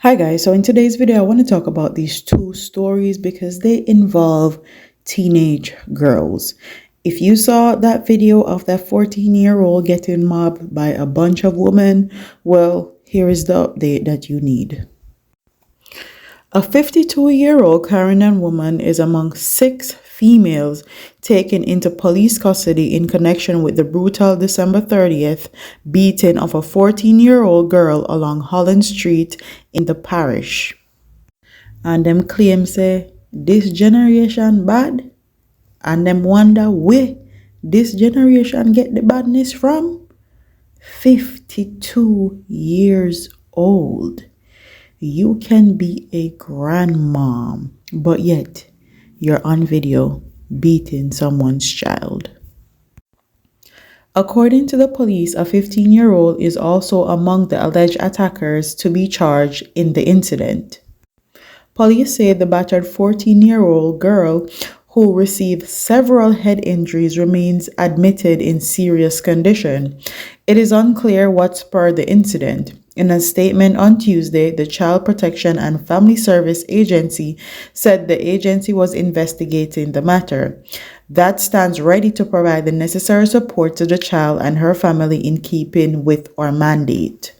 Hi guys, so in today's video I want to talk about these two stories because they involve teenage girls. If you saw that video of that 14-year-old getting mobbed by a bunch of women, well, here is the update that you need. A 52-year-old Clarendon woman is among 6 females taken into police custody in connection with the brutal December 30th beating of a 14-year-old girl along Holland Street in the parish. And them claim say this generation bad, and them wonder where this generation get the badness from. 52 years old. You can be a grandmom, but yet you're on video beating someone's child. According to the police, a 15-year-old is also among the alleged attackers to be charged in the incident. Police say the battered 14-year-old girl who received several head injuries remains admitted in serious condition. It is unclear what spurred the incident. In a statement on Tuesday, the Child Protection and Family Service Agency said the agency was investigating the matter. That stands ready to provide the necessary support to the child and her family in keeping with our mandate.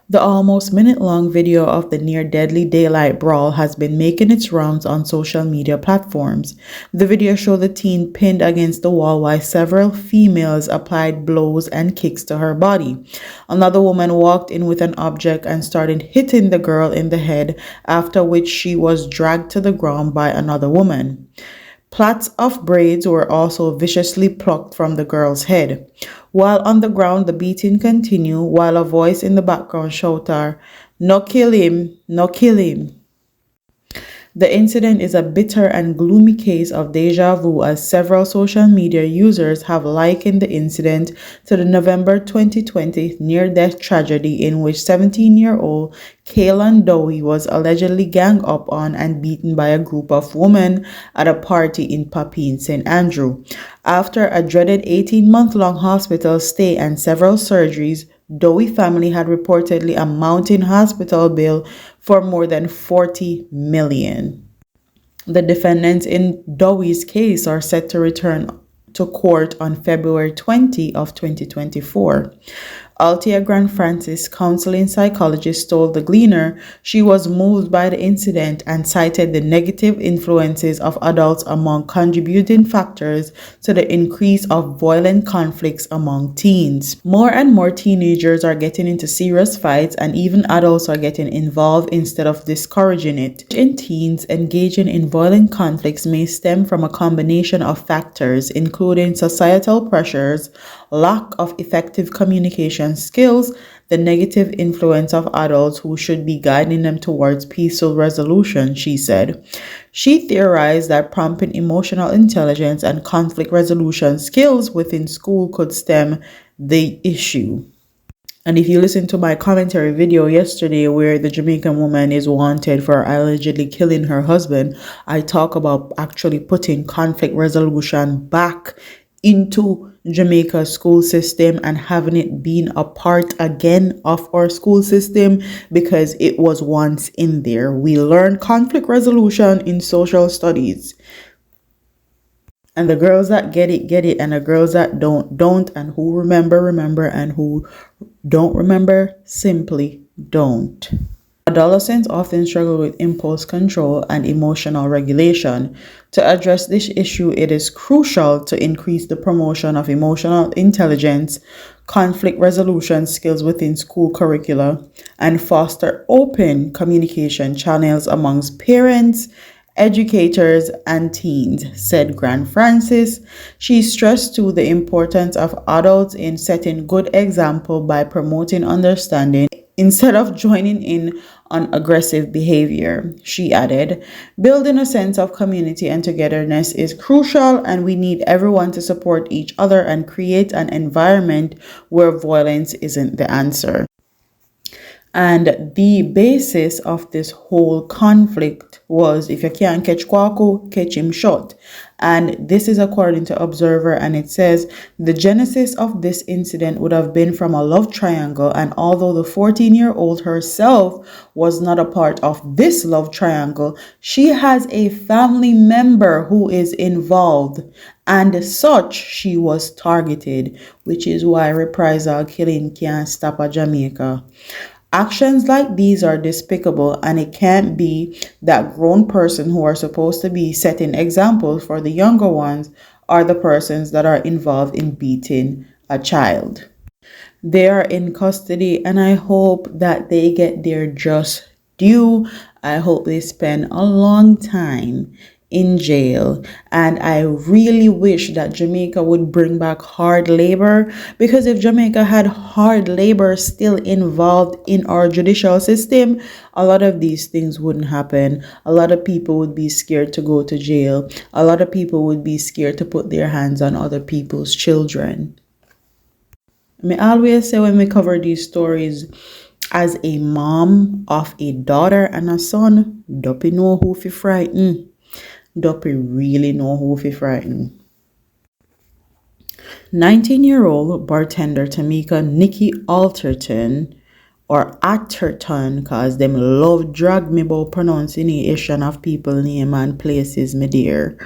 The almost minute-long video of the near-deadly daylight brawl has been making its rounds on social media platforms. The video showed the teen pinned against the wall while several females applied blows and kicks to her body. Another woman walked in with an object and started hitting the girl in the head, after which she was dragged to the ground by another woman. Plaits of braids were also viciously plucked from the girl's head. While on the ground, the beating continued, while a voice in the background shouted, "No kill him, no kill him." The incident is a bitter and gloomy case of deja vu, as several social media users have likened the incident to the November 2020 near-death tragedy in which 17-year-old Kaylin Dowie was allegedly ganged up on and beaten by a group of women at a party in Papine, St. Andrew. After a dreaded 18-month-long hospital stay and several surgeries, Dowie family had reportedly a mounting hospital bill for more than $40 million. The defendants in Dowie's case are set to return to court on February 20 of 2024. Althea Grant Francis, counseling psychologist, told The Gleaner she was moved by the incident and cited the negative influences of adults among contributing factors to the increase of violent conflicts among teens. More and more teenagers are getting into serious fights, and even adults are getting involved instead of discouraging it. In teens, engaging in violent conflicts may stem from a combination of factors, including societal pressures, lack of effective communication skills, the negative influence of adults who should be guiding them towards peaceful resolution, she said. She theorized that prompting emotional intelligence and conflict resolution skills within school could stem the issue. And if you listen to my commentary video yesterday where the Jamaican woman is wanted for allegedly killing her husband, I talk about actually putting conflict resolution back into Jamaica's school system and having it been a part again of our school system, because it was once in there. We learned conflict resolution in social studies. And the girls that get it, and the girls that don't, and who remember, and who don't remember, simply don't. Adolescents often struggle with impulse control and emotional regulation. To address this issue, it is crucial to increase the promotion of emotional intelligence, conflict resolution skills within school curricula, and foster open communication channels amongst parents, educators, and teens, said Grant Francis. She stressed too the importance of adults in setting good example by promoting understanding instead of joining in on aggressive behavior. She added, building a sense of community and togetherness is crucial, and we need everyone to support each other and create an environment where violence isn't the answer. And the basis of this whole conflict was, if you can't catch Kwaku, catch him short. And this is according to Observer, and it says the genesis of this incident would have been from a love triangle, and although the 14-year-old herself was not a part of this love triangle, she has a family member who is involved, and as such she was targeted, which is why reprisal killing can't stop a Jamaica. Actions like these are despicable, and it can't be that grown persons who are supposed to be setting examples for the younger ones are the persons that are involved in beating a child. They are in custody, and I hope that they get their just due. I hope they spend a long time in jail, and I really wish that Jamaica would bring back hard labor, because if Jamaica had hard labor still involved in our judicial system, a lot of these things wouldn't happen. A lot of people would be scared to go to jail. A lot of people would be scared to put their hands on other people's children. I always say when we cover these stories, as a mom of a daughter and a son, Duppy know who fi frighten. Duppy really know who fi frighten. 19-year-old bartender Tameika Nicky Atherton, or Atherton, cause them love drag me about pronunciation of people name and places, me dear.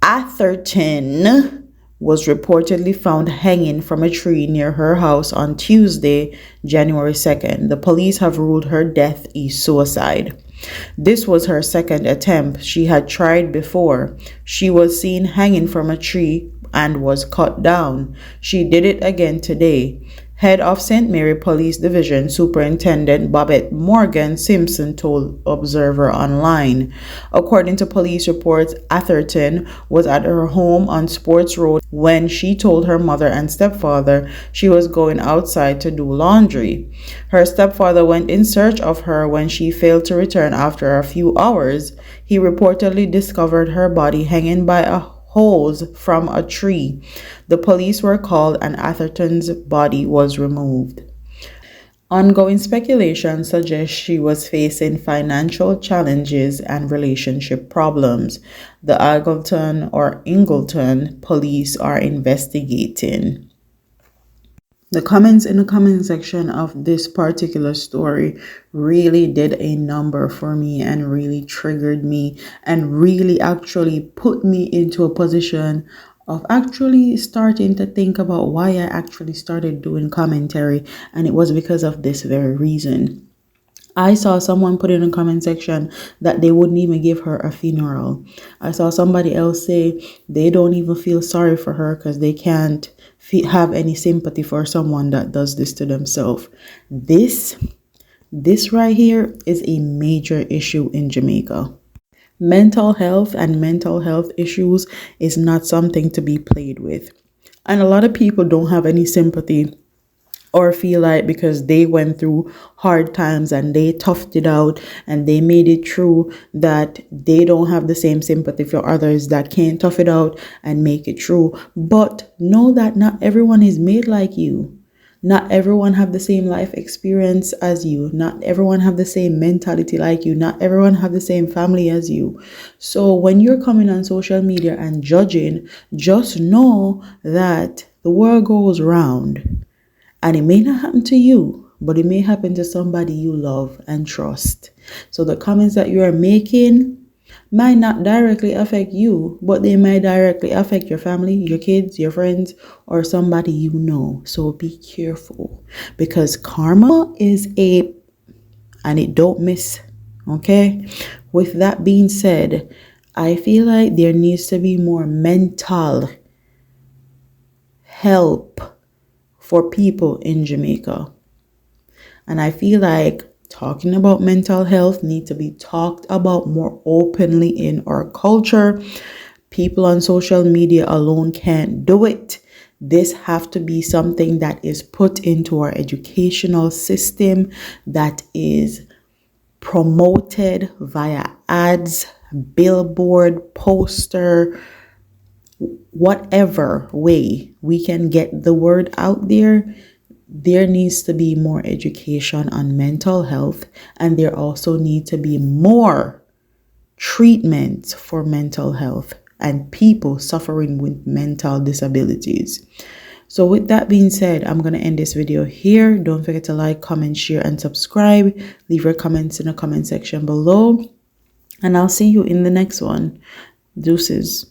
Atherton was reportedly found hanging from a tree near her house on Tuesday, January 2nd. The police have ruled her death a suicide. This was her second attempt. She had tried before. She was seen hanging from a tree and was cut down. She did it again today. Head of St. Mary Police Division Superintendent Bobette Morgan Simpson told Observer Online. According to police reports, Atherton was at her home on Sports Road when she told her mother and stepfather she was going outside to do laundry. Her stepfather went in search of her when she failed to return after a few hours. He reportedly discovered her body hanging by a hose from a tree. The police were called and Atherton's body was removed. Ongoing speculation suggests she was facing financial challenges and relationship problems. The Ingleton police are investigating. The comments in the comment section of this particular story really did a number for me and really triggered me and really actually put me into a position of actually starting to think about why I actually started doing commentary, and it was because of this very reason. I saw someone put in a comment section that they wouldn't even give her a funeral. I saw somebody else say they don't even feel sorry for her because they can't have any sympathy for someone that does this to themselves. This right here is a major issue in Jamaica. Mental health and mental health issues is not something to be played with. And a lot of people don't have any sympathy or feel like because they went through hard times and they toughed it out and they made it through, that they don't have the same sympathy for others that can't tough it out and make it through. But know that not everyone is made like you. Not everyone have the same life experience as you. Not everyone have the same mentality like you. Not everyone have the same family as you. So when you're coming on social media and judging, just know that the world goes round. And it may not happen to you, but it may happen to somebody you love and trust. So the comments that you are making might not directly affect you, but they might directly affect your family, your kids, your friends, or somebody you know. So be careful, because karma is and it don't miss. Okay? With that being said, I feel like there needs to be more mental help for people in Jamaica. And I feel like talking about mental health needs to be talked about more openly in our culture. People on social media alone can't do it. This have to be something that is put into our educational system, that is promoted via ads, billboard, poster, whatever way we can get the word out there. there needs to be more education on mental health, and there also need to be more treatment for mental health and people suffering with mental disabilities. So with that being said, I'm going to end this video here. Don't forget to like, comment, share, and subscribe. Leave your comments in the comment section below. And I'll see you in the next one. Deuces.